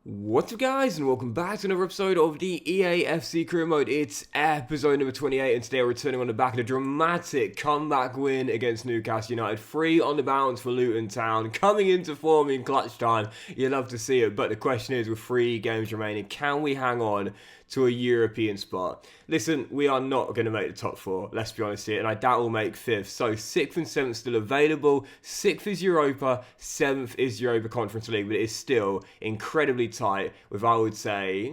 What's up guys, and welcome back to another episode of the EAFC Career Mode. It's episode number 28, and today we're returning on the back of a dramatic comeback win against Newcastle United. 3 on the bounce for Luton Town, coming into form in clutch time. You love to see it, but the question is, with 3 games remaining, can we hang on to a European spot? Listen, we are not going to make the top 4, let's be honest here, and I doubt we'll make 5th. So 6th and 7th still available. 6th is Europa, 7th is Europa Conference League, but it is still incredibly tight with, I would say,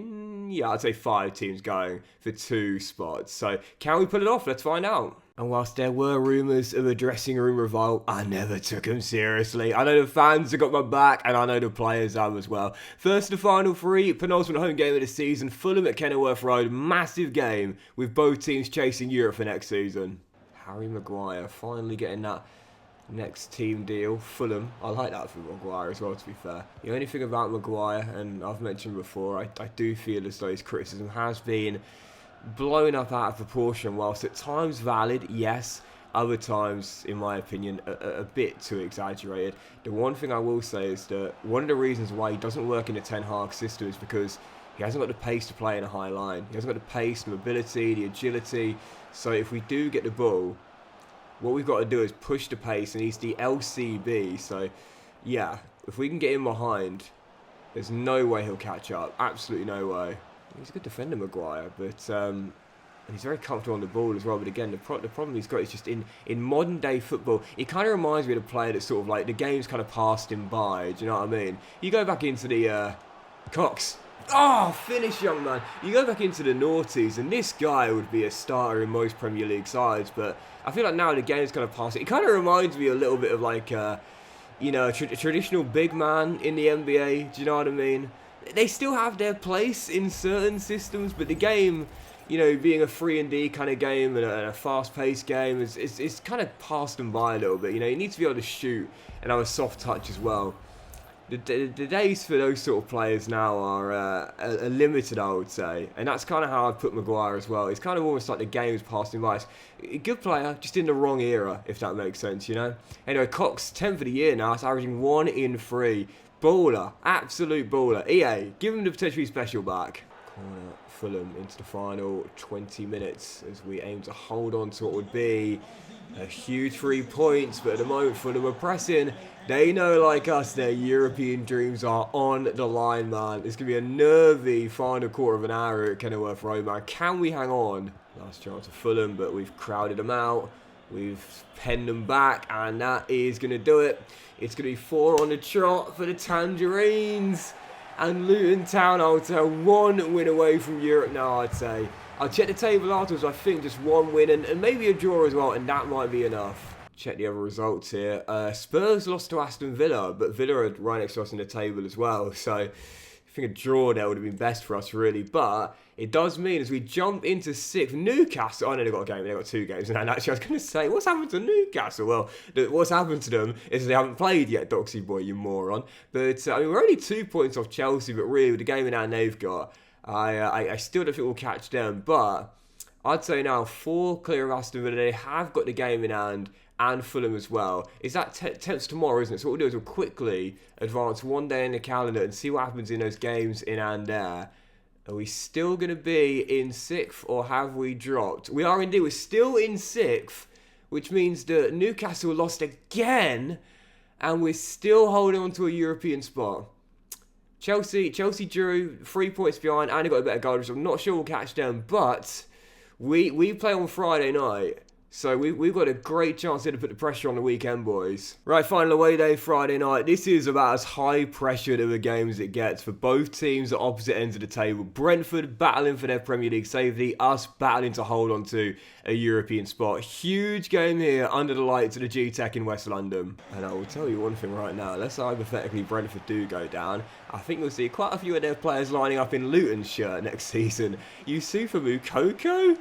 I'd say 5 teams going for 2 spots. So can we pull it off? Let's find out. And whilst there were rumours of a dressing room revolt, I never took them seriously. I know the fans have got my back, and I know the players have as well. First, the final 3, penultimate home game of the season, Fulham at Kenilworth Road. Massive game, with both teams chasing Europe for next season. Harry Maguire finally getting that next team deal. Fulham, I like that for Maguire as well, to be fair. The only thing about Maguire, and I've mentioned before, I do feel as though his criticism has been blown up out of proportion. Whilst at times valid, yes, other times, in my opinion, a bit too exaggerated. The one thing I will say is that one of the reasons why he doesn't work in the Ten Hag system is because he hasn't got the pace to play in a high line. He hasn't got the pace, the mobility, the agility. So if we do get the ball, what we've got to do is push the pace, and he's the LCB. So yeah, if we can get him behind, there's no way he'll catch up. Absolutely no way. He's a good defender, Maguire, but and he's very comfortable on the ball as well. But again, the problem he's got is just in modern day football, it kind of reminds me of a player that's sort of like the game's kind of passed him by. Do you know what I mean? You go back into the Cox. Oh, finish, young man. You go back into the noughties, and this guy would be a starter in most Premier League sides. But I feel like now the game's kind of passed it. It kind of reminds me a little bit of like, a traditional big man in the NBA. Do you know what I mean? They still have their place in certain systems, but the game, being a 3-and-D kind of game and a fast-paced game, it's kind of passed them by a little bit. You need to be able to shoot and have a soft touch as well. The days for those sort of players now are limited, I would say, and that's kind of how I'd put Maguire as well. It's kind of almost like the game's passed him by. It's a good player, just in the wrong era, if that makes sense, Anyway, Cox, 10th of the year now, it's averaging 1 in 3. Baller, absolute baller. EA, give him the potentially special back. Corner, Fulham into the final 20 minutes as we aim to hold on to what would be a huge 3 points. But at the moment, Fulham are pressing. They know, like us, their European dreams are on the line, man. It's going to be a nervy final quarter of an hour at Kenilworth Road, man. Can we hang on? Last chance of Fulham, but we've crowded them out. We've penned them back, and that is going to do it. It's going to be 4 on the trot for the Tangerines. And Luton Town, I would say, 1 win away from Europe now, I'd say. I'll check the table afterwards. I think just 1 win and maybe a draw as well, and that might be enough. Check the other results here. Spurs lost to Aston Villa, but Villa are right next to us in the table as well. So I think a draw there would have been best for us, really. But it does mean as we jump into 6th, Newcastle. I know they've got a game, they've got 2 games. And actually, I was going to say, what's happened to Newcastle? Well, what's happened to them is they haven't played yet, Doxy boy, you moron. But we're only 2 points off Chelsea, but really, with the game in hand they've got, I still don't think we'll catch them. But I'd say now 4 clear of Aston Villa. They have got the game in hand, and Fulham as well. Is that 10th tomorrow, isn't it? So what we'll do is we'll quickly advance 1 day in the calendar and see what happens in those games in hand there. Are we still going to be in 6th, or have we dropped? We are indeed. We're still in 6th, which means that Newcastle lost again, and we're still holding on to a European spot. Chelsea drew 3 points behind, and they got a better goal. I'm not sure we'll catch them, but we play on Friday night. So we've got a great chance here to put the pressure on the weekend, boys. Right, final away day, Friday night. This is about as high pressured of a game as it gets for both teams at opposite ends of the table. Brentford battling for their Premier League safety, us battling to hold on to a European spot. Huge game here under the lights of the G-Tech in West London. And I will tell you one thing right now. Let's say hypothetically Brentford do go down. I think we'll see quite a few of their players lining up in Luton's shirt next season. Yusufa Moukoko?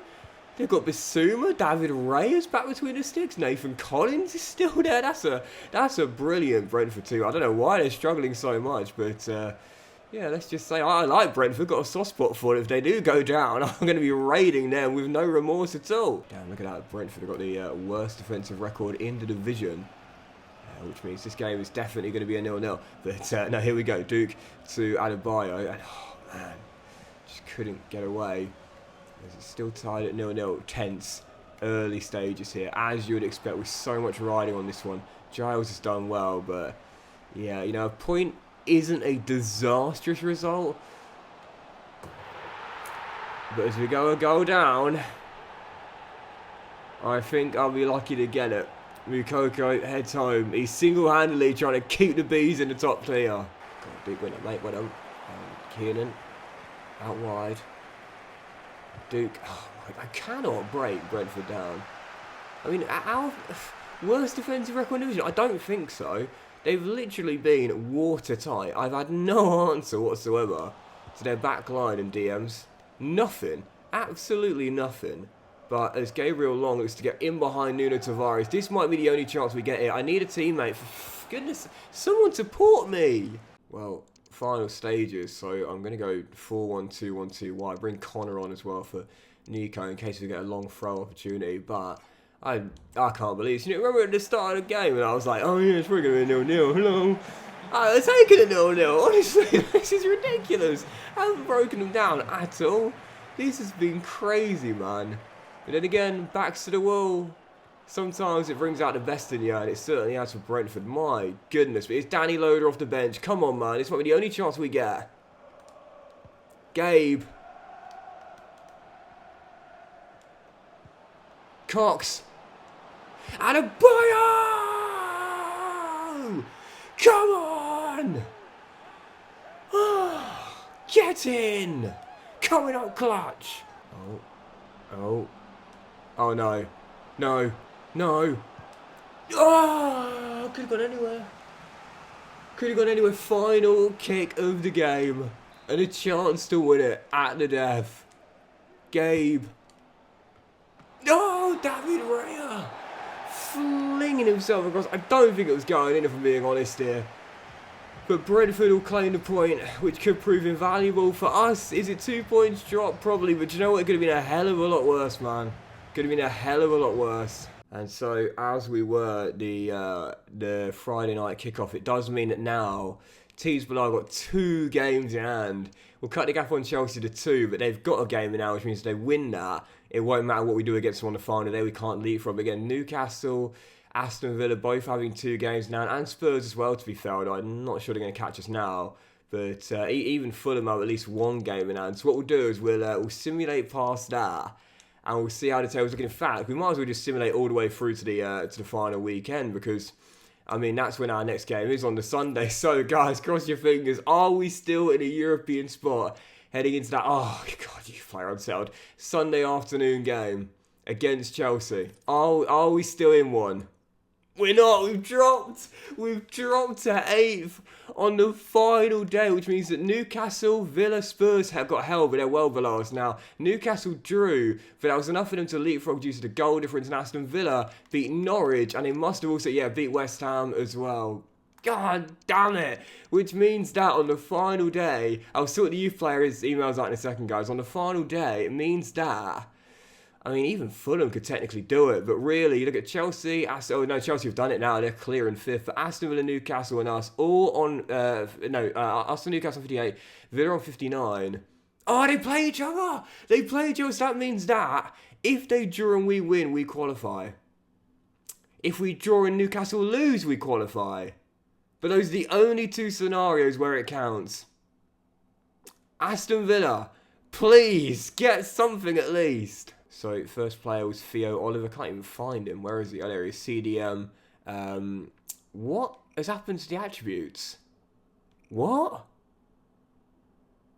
They've got Bissouma, David Reyes back between the sticks. Nathan Collins is still there. That's a brilliant Brentford team. I don't know why they're struggling so much, but yeah, let's just say I like Brentford. Got a soft spot for it. If they do go down, I'm going to be raiding them with no remorse at all. Damn, look at that. Brentford have got the worst defensive record in the division. which means this game is definitely going to be a 0-0. But no, here we go. Duke to Adebayo, and oh man, just couldn't get away. It's still tied at 0-0. Tense early stages here, as you would expect, with so much riding on this one. Giles has done well, but yeah, you know, a point isn't a disastrous result. But as we go a goal down, I think I'll be lucky to get it. Mukoko heads home. He's single-handedly trying to keep the bees in the top tier. God, big winner, mate. Well done. Keenan out wide. Duke. Oh my, I cannot break Brentford down. I mean, our worst defensive record in the division? I don't think so. They've literally been watertight. I've had no answer whatsoever to their back line and DMs. Nothing. Absolutely nothing. But as Gabriel Long looks to get in behind Nuno Tavares, this might be the only chance we get here. I need a teammate. For goodness, someone support me. Well, final stages, so I'm going to go 4-1-2-1-2 wide. Bring Connor on as well for Nico in case we get a long throw opportunity. But I can't believe it. You know, remember at the start of the game and I was like, oh yeah, it's probably going to be a 0-0. Hello. I was taking a 0-0. Honestly, this is ridiculous. I haven't broken them down at all. This has been crazy, man. But then again, backs to the wall. Sometimes it brings out the best in you, and it certainly has for Brentford. My goodness, but it's Danny Loader off the bench. Come on, man. This might be the only chance we get. Gabe. Cox. Adebayo! Come on! Get in! Coming up clutch. Oh no. No. No. Oh, could have gone anywhere. Could have gone anywhere. Final kick of the game. And a chance to win it at the death. Gabe. Oh, David Raya. Flinging himself across. I don't think it was going in, if I'm being honest here. But Brentford will claim the point, which could prove invaluable. For us, is it 2 points drop? Probably, but you know what? It could have been a hell of a lot worse, man. Could have been a hell of a lot worse. And so, as we were the Friday night kickoff, it does mean that now teams below have got 2 games in hand. We'll cut the gap on Chelsea to 2, but they've got a game in now, which means if they win that, it won't matter what we do against them on the final day. We can't leapfrog again. Newcastle, Aston Villa both having 2 games now, and Spurs as well, to be fair. I'm not sure they're going to catch us now, but even Fulham have at least 1 game in hand. So what we'll do is we'll simulate past that, and we'll see how the table's looking. In fact, we might as well just simulate all the way through to the final weekend, because I mean that's when our next game is on the Sunday. So guys, cross your fingers. Are we still in a European spot heading into that? Oh God, you player unsettled Sunday afternoon game against Chelsea. Are we still in one? We're not. We've dropped to 8th on the final day, which means that Newcastle, Villa, Spurs have got hell, but they're well below us now. Newcastle drew, but that was enough for them to leapfrog due to the goal difference. And Aston Villa beat Norwich, and they must have also, beat West Ham as well. God damn it. Which means that on the final day, I'll sort the youth players' emails out in a second, guys. On the final day, it means that, I mean, even Fulham could technically do it, but really, you look at Chelsea. Chelsea have done it now. They're clear in 5th. But Aston Villa, Newcastle, and us all on. Us and Newcastle on 58, Villa on 59. Oh, they play each other. So that means that if they draw and we win, we qualify. If we draw and Newcastle lose, we qualify. But those are the only 2 scenarios where it counts. Aston Villa, please get something at least. So, first player was Theo Oliver. Can't even find him. Where is he? Oh, there he is. CDM. What has happened to the attributes? What?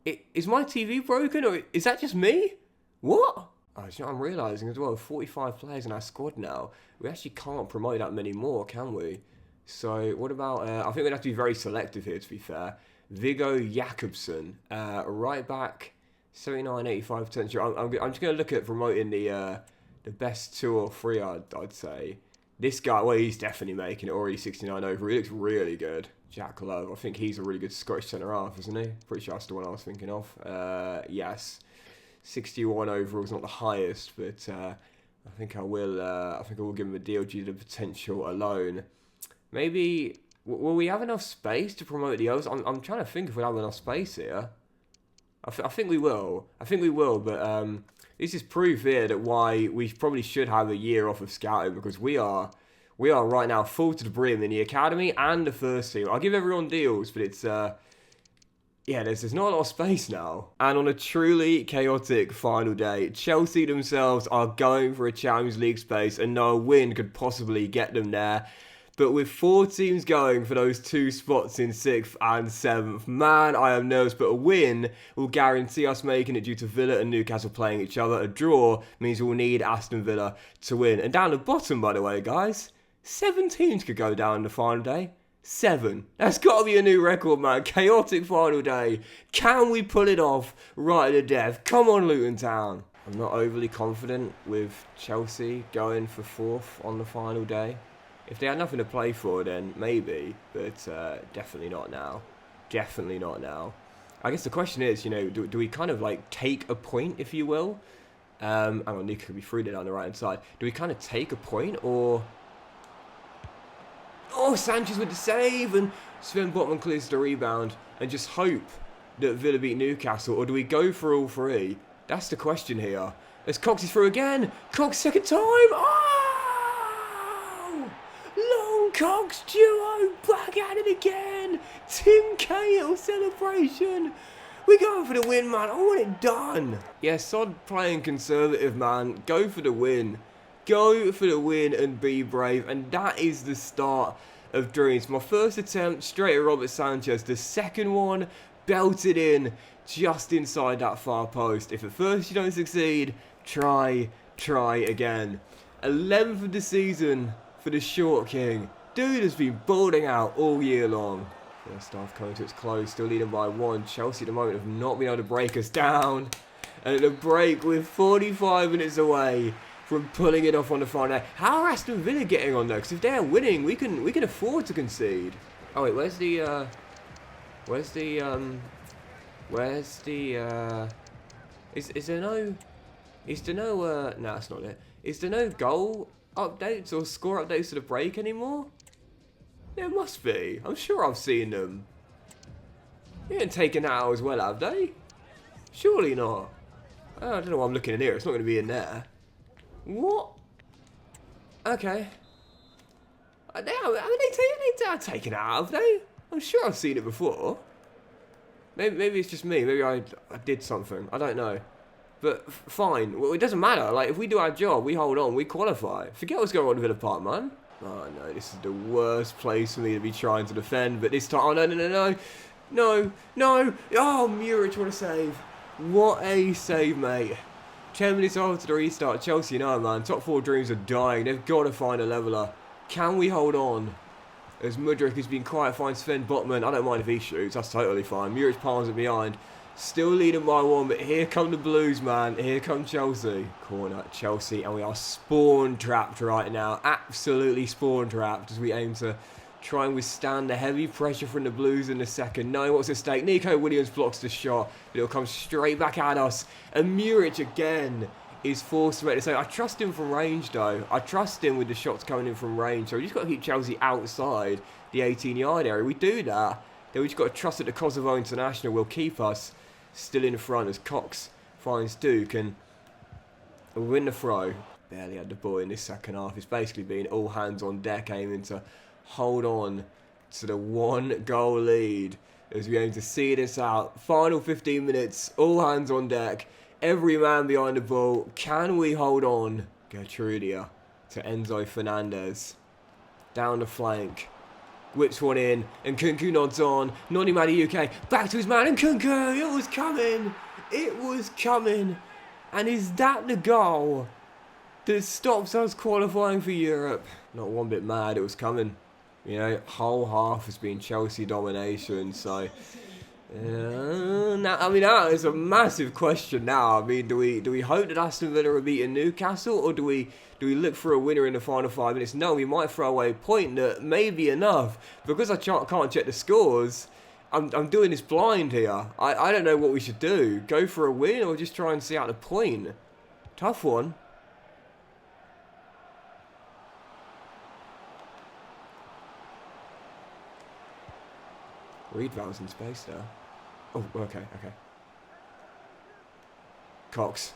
Is my TV broken, or is that just me? What? Oh, you know what I'm realising as well? 45 players in our squad now. We actually can't promote that many more, can we? So, what about... I think we're going to have to be very selective here, to be fair. Viggo Jakobsen. Right back... 79, 85 potential. I'm just going to look at promoting the best 2 or 3, I'd say. This guy, well, he's definitely making it already 69 over. He looks really good. Jack Love, I think he's a really good Scottish centre-half, isn't he? Pretty sure that's the one I was thinking of. Yes. 61 overall is not the highest, but I think I will give him a deal due to the potential alone. Maybe, will we have enough space to promote the others? I'm trying to think if we have enough space here. I think we will. I think we will, but this is proof here that why we probably should have a year off of scouting, because we are right now full to the brim in the academy and the first team. I'll give everyone deals, but it's yeah, there's not a lot of space now. And on a truly chaotic final day, Chelsea themselves are going for a Champions League space, and no win could possibly get them there. But with 4 teams going for those 2 spots in 6th and 7th, man, I am nervous. But a win will guarantee us making it due to Villa and Newcastle playing each other. A draw means we'll need Aston Villa to win. And down the bottom, by the way, guys, 7 teams could go down the final day. 7. That's got to be a new record, man. Chaotic final day. Can we pull it off right at the death? Come on, Luton Town. I'm not overly confident with Chelsea going for 4th on the final day. If they had nothing to play for, then maybe, but definitely not now. Definitely not now. I guess the question is, you know, do we kind of like take a point, if you will? Hang on, Nico could be through there down the right-hand side. Do we kind of take a point, or... Oh, Sanchez with the save, and Sven Botman clears the rebound, and just hope that Villa beat Newcastle, or do we go for all 3? That's the question here. As Cox is through again. Cox, second time. Oh! Cox duo back at it again. Tim Cahill celebration. We're going for the win, man. I want it done. Yeah, sod playing conservative, man. Go for the win. Go for the win and be brave. And that is the start of dreams. My first attempt straight at Robert Sanchez. The second one belted in just inside that far post. If at first you don't succeed, try again. 11th of the season for the short king. Dude has been balling out all year long. First half coming to its close, still leading by 1. Chelsea at the moment have not been able to break us down. And at the break, we're 45 minutes away from pulling it off on the final day. How are Aston Villa getting on though? Because if they're winning, we can afford to concede. Oh wait, where's the is there no, no, it's not it. Is there no goal updates or score updates to the break anymore? There must be. I'm sure I've seen them. They ain't taken that out as well, have they? Surely not. Oh, I don't know why I'm looking in here. It's not going to be in there. What? Okay. They taken it out, have they? I'm sure I've seen it before. Maybe it's just me. Maybe I did something. I don't know. But fine. Well, it doesn't matter. Like, if we do our job, we hold on, we qualify. Forget what's going on in Villa Park, man. Oh, no. This is the worst place for me to be trying to defend. But this time... Oh, no. No. Oh, Muric, what a save. What a save, mate. 10 minutes after the restart, Chelsea, no, man. Top 4 dreams are dying. They've got to find a leveller. Can we hold on? As Mudryk has been quiet, finds Sven Botman. I don't mind if he shoots. That's totally fine. Muric palms it behind. Still leading by 1, but here come the Blues, man. Here come Chelsea. Corner, Chelsea, and we are spawn-trapped right now. Absolutely spawn-trapped as we aim to try and withstand the heavy pressure from the Blues in the second. Knowing what's at stake. Nico Williams blocks the shot, but it'll come straight back at us. And Muric again is forced to make the save. I trust him from range, though. I trust him with the shots coming in from range. So we just got to keep Chelsea outside the 18-yard area. We do that, then we just got to trust that the Kosovo International will keep us still in front as Cox finds Duke and we'll win the throw. Barely had the ball in this second half. It's basically been all hands on deck aiming to hold on to the 1-goal lead as we aim to see this out. Final 15 minutes, all hands on deck, every man behind the ball. Can we hold on? Gertrudia to Enzo Fernandez. Down the flank. Whips one in, and Kunku nods on. Noni Madi UK, back to his man, and Kunku, it was coming. It was coming. And is that the goal that stops us qualifying for Europe? Not one bit mad, it was coming. You know, whole half has been Chelsea domination, so... now, I mean, that is a massive question now. I mean, do we hope that Aston Villa are beating Newcastle, or do we look for a winner in the final 5 minutes? No, we might throw away a point that may be enough. Because I can't check the scores, I'm doing this blind here. I don't know what we should do. Go for a win or just try and see out the point? Tough one. Reed Val's in space there. Oh, okay. Cox.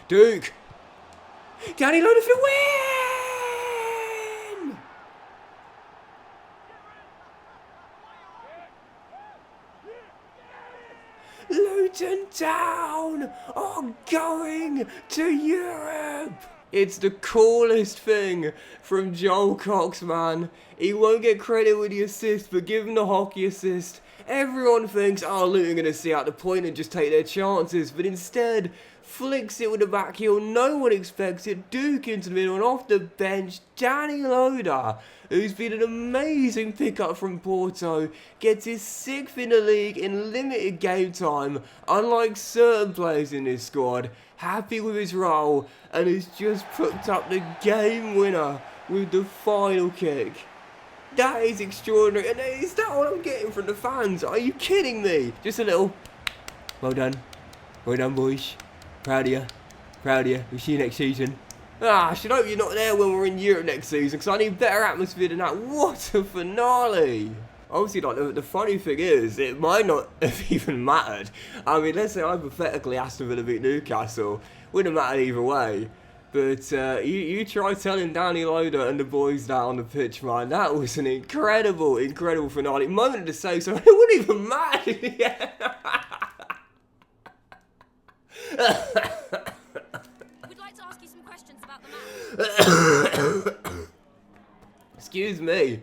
Duke! Danny Loader for the win! Luton Town are going to Europe! It's the coolest thing from Joel Cox, man. He won't get credit with the assist, but give him the hockey assist. Everyone thinks, oh, Luton going to see out the point and just take their chances, but instead, flicks it with the back heel, no one expects it, Duke into the middle, and off the bench, Danny Loader, who's been an amazing pickup from Porto, gets his 6th in the league in limited game time, unlike certain players in this squad, happy with his role, and has just put up the game winner with the final kick. That is extraordinary, and is that what I'm getting from the fans? Are you kidding me? Just a little, well done boys, proud of you, we'll see you next season. I should hope you're not there when we're in Europe next season, because I need better atmosphere than that. What a finale! Obviously, like, the funny thing is, it might not have even mattered. I mean, let's say hypothetically Aston Villa beat Newcastle, wouldn't have mattered either way. But you try telling Danny Loader and the boys that on the pitch, man. That was an incredible finale. Moment to say so, it wouldn't even matter in the end. We'd like to ask you some questions about the match. Excuse me.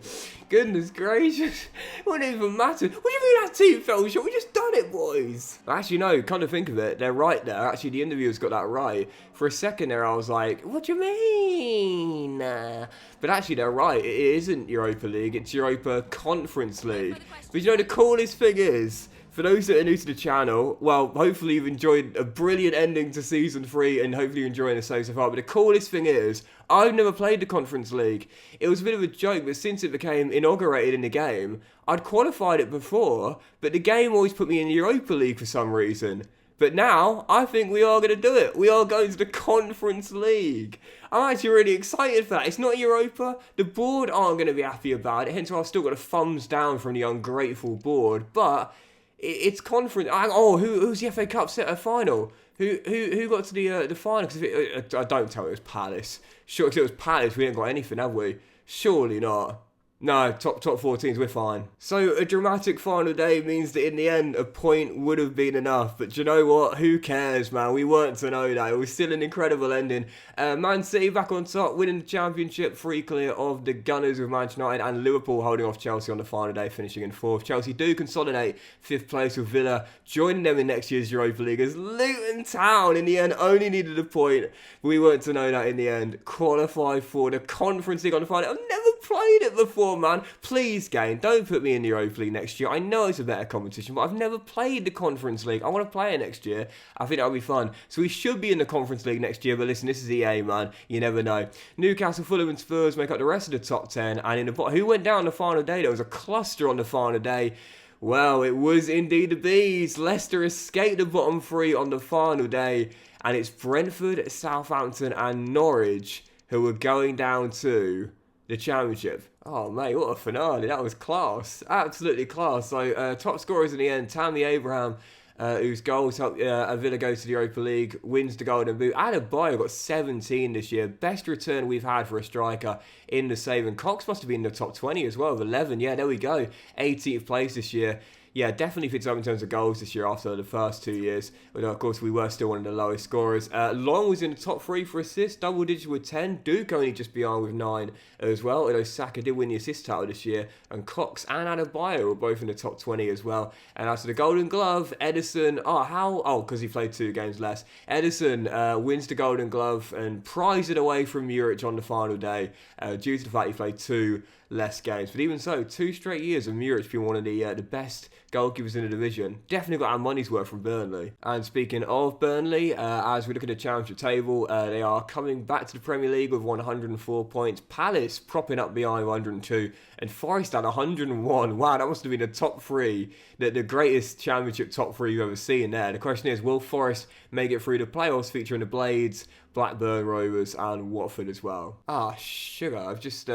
Goodness gracious. It wouldn't even matter. What do you mean that team fell short? We just done it, boys. Actually, no, kind of think of it. They're right there. Actually, the interviewers got that right. For a second there, I was like, what do you mean? But actually, they're right. It isn't Europa League. It's Europa Conference League. But you know, the coolest thing is, for those that are new to the channel, well, hopefully you've enjoyed a brilliant ending to Season 3 and hopefully you're enjoying the so far. But the coolest thing is, I've never played the Conference League. It was a bit of a joke, but since it became inaugurated in the game, I'd qualified it before, but the game always put me in the Europa League for some reason. But now, I think we are going to do it. We are going to the Conference League. I'm actually really excited for that. It's not Europa. The board aren't going to be happy about it, hence why I've still got a thumbs down from the ungrateful board. But it's conference. Oh, who's the FA Cup final? Who got to the final? Because I don't tell it was Palace. Sure, because it was Palace, we ain't got anything, have we? Surely not. No, top 14s, we're fine. So a dramatic final day means that in the end, a point would have been enough. But do you know what? Who cares, man? We weren't to know that. It was still an incredible ending. Man City back on top, winning the championship, 3 clear of the Gunners with Manchester United, and Liverpool holding off Chelsea on the final day, finishing in 4th. Chelsea do consolidate 5th place with Villa, joining them in next year's Europa League, as Luton Town in the end only needed a point. We weren't to know that in the end. Qualified for the Conference League on the final. I've never played it before, man. Please, game, don't put me in the Europa League next year. I know it's a better competition, but I've never played the Conference League. I want to play it next year. I think that'll be fun. So we should be in the Conference League next year, but listen, this is EA, man. You never know. Newcastle, Fulham and Spurs make up the rest of the top 10, and in the who went down the final day? There was a cluster on the final day. Well, it was indeed the Bees. Leicester escaped the bottom 3 on the final day, and it's Brentford, Southampton and Norwich who are going down to the Championship. Oh, mate, what a finale. That was class. Absolutely class. So, top scorers in the end, Tammy Abraham, whose goals helped Villa go to the Europa League, wins the Golden Boot. Adebayo got 17 this year. Best return we've had for a striker in the save. And Cox must have been in the top 20 as well, with 11. Yeah, there we go. 18th place this year. Yeah, definitely fits up in terms of goals this year after the first 2 years. Although, of course, we were still one of the lowest scorers. Long was in the top 3 for assists, double digits with 10. Duke only just beyond with 9 as well. Although Saka did win the assist title this year. And Cox and Adebayo were both in the top 20 as well. And as for the Golden Glove, Edison, because he played 2 games less. Edison wins the Golden Glove and prizes it away from Muric on the final day due to the fact he played 2 less games. But even so, 2 straight years of Muric being one of the best goalkeepers in the division. Definitely got our money's worth from Burnley. And speaking of Burnley, as we look at the championship table, they are coming back to the Premier League with 104 points. Palace propping up behind 102, and Forest at 101. Wow, that must have been the top 3, the greatest championship top 3 you've ever seen there. The question is, will Forest make it through the playoffs featuring the Blades, Blackburn Rovers and Watford as well? Sugar, I've just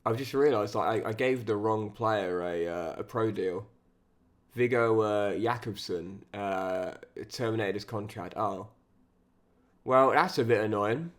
I've just realised I gave the wrong player a pro deal. Viggo Jakobsen terminated his contract. Oh. Well, that's a bit annoying.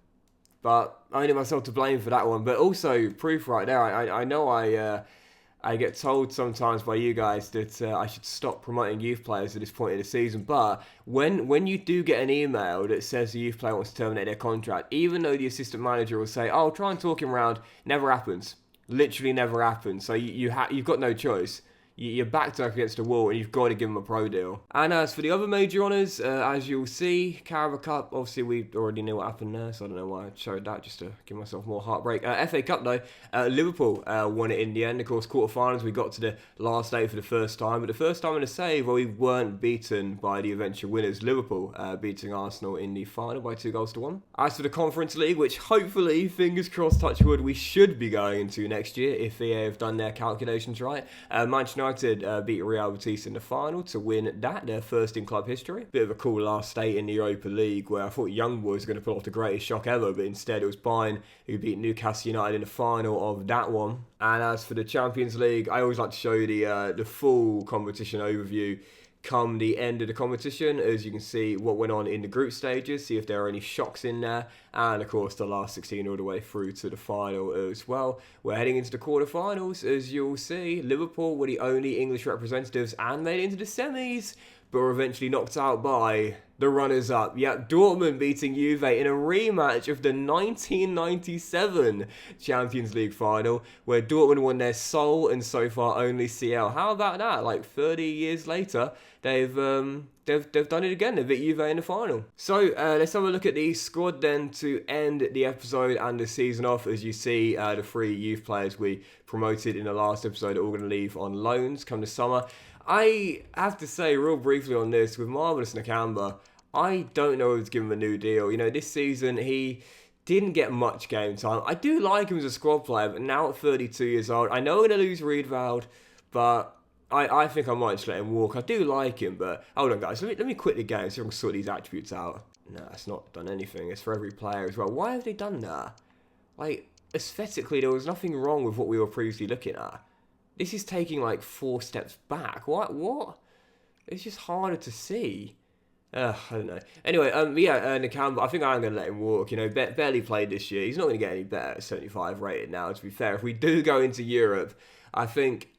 But only myself to blame for that one. But also, proof right there. I know I get told sometimes by you guys that I should stop promoting youth players at this point in the season. But when you do get an email that says a youth player wants to terminate their contract, even though the assistant manager will say, "Oh, try and talk him round," never happens. Literally never happens. So you've got no choice. You're backed up against the wall and you've got to give them a pro deal. And as for the other major honours, as you'll see, Carabao Cup, obviously we already knew what happened there, so I don't know why I showed that, just to give myself more heartbreak. FA Cup though, Liverpool won it in the end. Of course, quarterfinals, we got to the last day for the first time, but the first time in a save where we weren't beaten by the eventual winners, Liverpool, beating Arsenal in the final by 2-1. As for the Conference League, which hopefully, fingers crossed, touch wood, we should be going into next year if EA have done their calculations right. Manchester United beat Real Betis in the final to win that, their first in club history. Bit of a cool last state in the Europa League where I thought Young Boys were going to pull off the greatest shock ever, but instead it was Bayern who beat Newcastle United in the final of that one. And as for the Champions League, I always like to show you the full competition overview come the end of the competition, as you can see what went on in the group stages, see if there are any shocks in there, and of course the last 16 all the way through to the final as well. We're heading into the quarterfinals, as you'll see. Liverpool were the only English representatives and made it into the semis, but were eventually knocked out by the runners-up. Yep, Dortmund beating Juve in a rematch of the 1997 Champions League final, where Dortmund won their sole and so far only CL. How about that? Like 30 years later, they've done it again. They beat Juve in the final. So let's have a look at the squad then to end the episode and the season off. As you see, the 3 youth players we promoted in the last episode are all going to leave on loans come the summer. I have to say, real briefly on this, with Marvelous Nakamba, I don't know if it's given him a new deal. You know, this season he didn't get much game time. I do like him as a squad player, but now at 32 years old, I know we're going to lose Riedwald, but I think I might just let him walk. I do like him, but hold on, guys. Let me quit the game so I can sort these attributes out. No, it's not done anything. It's for every player as well. Why have they done that? Like, aesthetically, there was nothing wrong with what we were previously looking at. This is taking like 4 steps back. What? It's just harder to see. I don't know. Anyway, Nakamba, I think I'm going to let him walk. You know, barely played this year. He's not going to get any better at 75 rated now, to be fair. If we do go into Europe, I think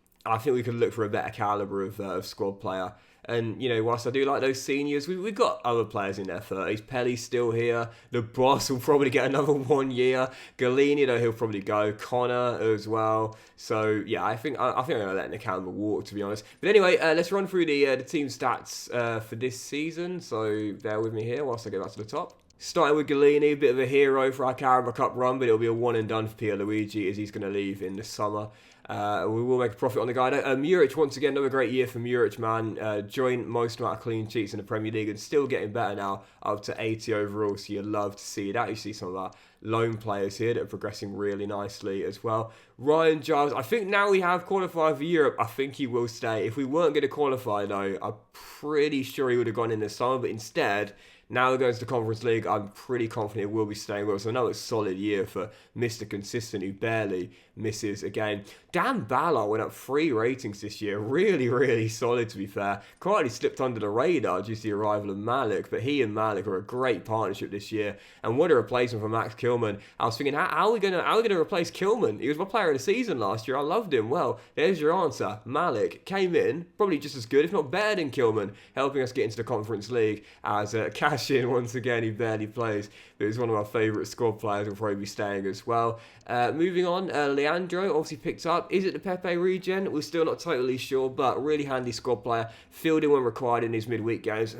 we could look for a better calibre of squad player. And, you know, whilst I do like those seniors, we've got other players in their 30s. Pelly's still here. The boss will probably get another 1 year. Galini, though, he'll probably go. Connor as well. So, yeah, I think I'm going to let Nakamba walk, to be honest. But anyway, let's run through the team stats for this season. So, bear with me here whilst I go back to the top. Starting with Galini, a bit of a hero for our Carabao Cup run, but it'll be a one and done for Pierluigi as he's going to leave in the summer. We will make a profit on the guy. Muric, once again, another great year for Muric, man. Joint most amount of clean sheets in the Premier League and still getting better now, up to 80 overall, so you'd love to see that. You see some of our loan players here that are progressing really nicely as well. Ryan Giles, I think now we have qualified for Europe, I think he will stay. If we weren't going to qualify, though, I'm pretty sure he would have gone in the summer, but instead, now he goes to the Conference League, I'm pretty confident he will be staying with us. So I know it's a solid year for Mr. Consistent, who barely misses a game. Dan Ballard went up 3 ratings this year. Really, really solid, to be fair. Quietly slipped under the radar due to the arrival of Malik, but he and Malik are a great partnership this year. And what a replacement for Max Kilman. I was thinking, how are we gonna replace Kilman? He was my player of the season last year. I loved him. Well, there's your answer. Malik came in, probably just as good, if not better than Kilman, helping us get into the Conference League as cash in once again. He barely plays, but he's one of our favourite squad players. Will probably be staying as well. Moving on, Leandro obviously picked up. Is it the Pepe regen? We're still not totally sure, but really handy squad player. Filled in when required in his midweek games.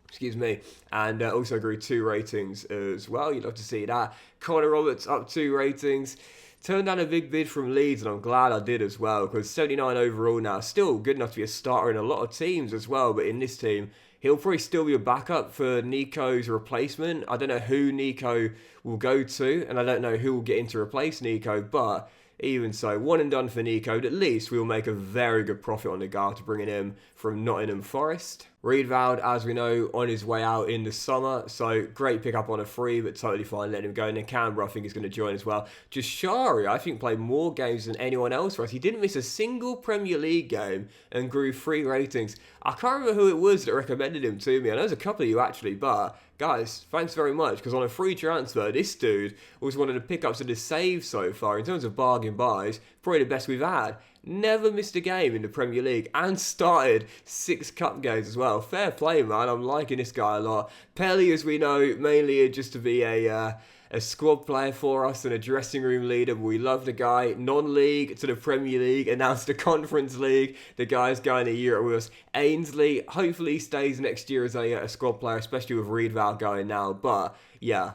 Excuse me. And also grew 2 ratings as well. You'd love to see that. Connor Roberts up 2 ratings. Turned down a big bid from Leeds, and I'm glad I did as well, because 79 overall now. Still good enough to be a starter in a lot of teams as well, but in this team, he'll probably still be a backup for Nico's replacement. I don't know who Nico will go to, and I don't know who will get in to replace Nico, but even so, one and done for Nico. At least we'll make a very good profit on the guy to bringing him from Nottingham Forest. Reedvald, as we know, on his way out in the summer, so great pickup on a free, but totally fine letting him go. And then Canberra, I think, is going to join as well. Jashari, I think, played more games than anyone else for us. He didn't miss a single Premier League game and grew 3 ratings. I can't remember who it was that recommended him to me. I know there's a couple of you actually, but guys, thanks very much, because on a free transfer, this dude was one of the pickups of the save so far. In terms of bargain buys, probably the best we've had. Never missed a game in the Premier League and started 6 cup games as well. Fair play, man. I'm liking this guy a lot. Pelly, as we know, mainly just to be a squad player for us and a dressing room leader. We love the guy. Non-league to the Premier League, announced the Conference League. The guy's going a year with us. Ainsley, hopefully stays next year as a squad player, especially with Reedvald going now. But yeah,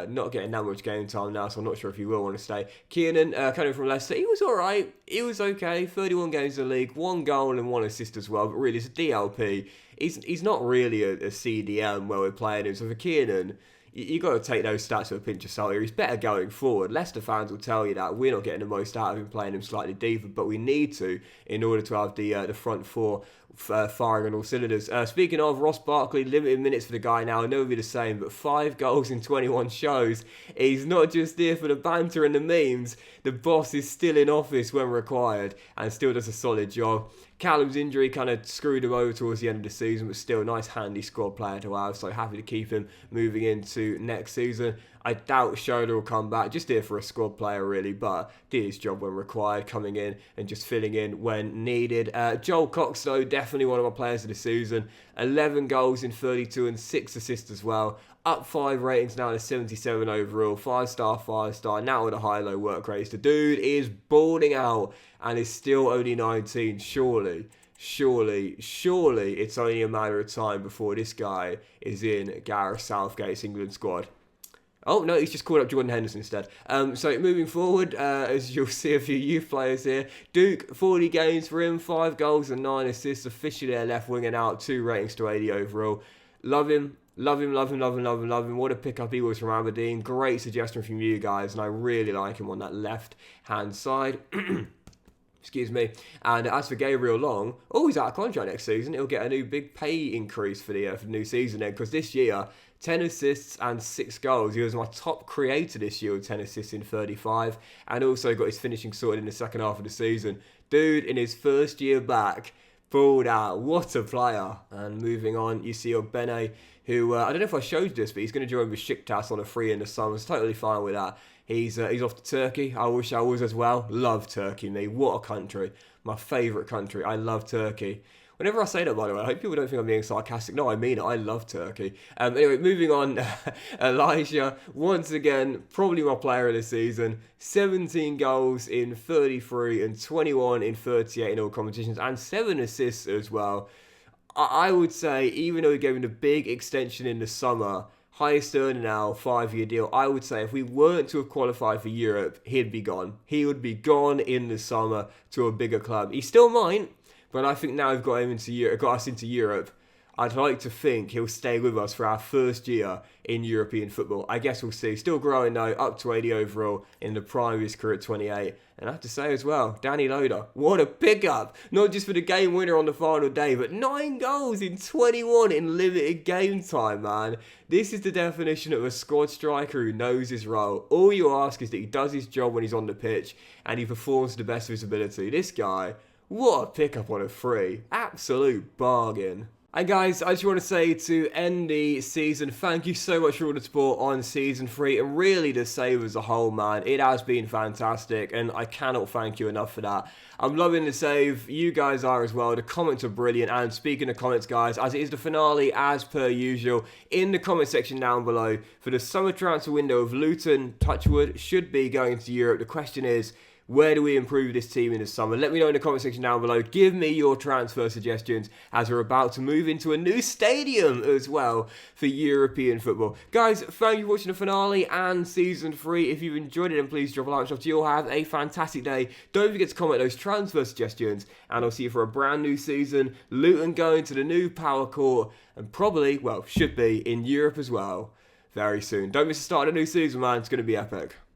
not getting that much game time now, so I'm not sure if he will want to stay. Kiernan, coming from Leicester, he was alright. He was okay. 31 games in the league, 1 goal and 1 assist as well. But really, it's a DLP. He's not really a CDM where we're playing him. So for Kiernan, you got to take those stats with a pinch of salt here. He's better going forward. Leicester fans will tell you that. We're not getting the most out of him playing him slightly deeper, but we need to in order to have the front 4 firing on all cylinders. Speaking of, Ross Barkley, limited minutes for the guy now. I know it'll be the same, but 5 goals in 21 shows. He's not just there for the banter and the memes. The boss is still in office when required and still does a solid job. Callum's injury kind of screwed him over towards the end of the season, but still a nice handy squad player to have, so happy to keep him moving into next season. I doubt Shoda will come back, just here for a squad player really, but did his job when required, coming in and just filling in when needed. Joel Cox though, definitely one of my players of the season. 11 goals in 32 and 6 assists as well. Up 5 ratings now to 77 overall, 5-star, 5-star, now with a high-low work rates. The dude is balling out and is still only 19. Surely it's only a matter of time before this guy is in Gareth Southgate's England squad. Oh, no, he's just called up Jordan Henderson instead. So moving forward, as you'll see a few youth players here. Duke, 40 games for him, 5 goals and 9 assists. Officially their left wing and out, 2 ratings to 80 overall. Love him. Love him. What a pickup he was from Aberdeen. Great suggestion from you guys, and I really like him on that left-hand side. Excuse me. And as for Gabriel Long, he's out of contract next season. He'll get a new big pay increase for the new season then, because this year, 10 assists and 6 goals. He was my top creator this year with 10 assists in 35, and also got his finishing sorted in the second half of the season. Dude, in his first year back, balled out. What a player. And moving on, you see Ogbene, who, I don't know if I showed you this, but he's going to join Besiktas on a free in the summer. It's totally fine with that. He's off to Turkey. I wish I was as well. Love Turkey, me. What a country. My favourite country. I love Turkey. Whenever I say that, by the way, I hope people don't think I'm being sarcastic. No, I mean it. I love Turkey. Anyway, moving on. Elijah, once again, probably my player of the season. 17 goals in 33 and 21 in 38 in all competitions. And 7 assists as well. I would say, even though we gave him a big extension in the summer, highest earner now, 5-year deal, I would say if we weren't to have qualified for Europe, he'd be gone. He would be gone in the summer to a bigger club. He still might, but I think now we've got us into Europe. I'd like to think he'll stay with us for our first year in European football. I guess we'll see. Still growing though, up to 80 overall in the prime of his career at 28. And I have to say as well, Danny Loader, what a pickup. Not just for the game winner on the final day, but 9 goals in 21 in limited game time, man. This is the definition of a squad striker who knows his role. All you ask is that he does his job when he's on the pitch and he performs to the best of his ability. This guy, what a pickup on a free. Absolute bargain. And guys, I just want to say to end the season, thank you so much for all the support on Season 3 and really the save as a whole, man. It has been fantastic and I cannot thank you enough for that. I'm loving the save, you guys are as well, the comments are brilliant, and speaking of comments guys, as it is the finale as per usual, in the comment section down below, for the summer transfer window of Luton, Touchwood, should be going to Europe, the question is, where do we improve this team in the summer? Let me know in the comment section down below. Give me your transfer suggestions as we're about to move into a new stadium as well for European football. Guys, thank you for watching the finale and Season 3. If you've enjoyed it, then please drop a like. You'll have a fantastic day. Don't forget to comment those transfer suggestions, and I'll see you for a brand new season. Luton going to the new Power Court, and probably, well, should be in Europe as well very soon. Don't miss the start of the new season, man. It's going to be epic.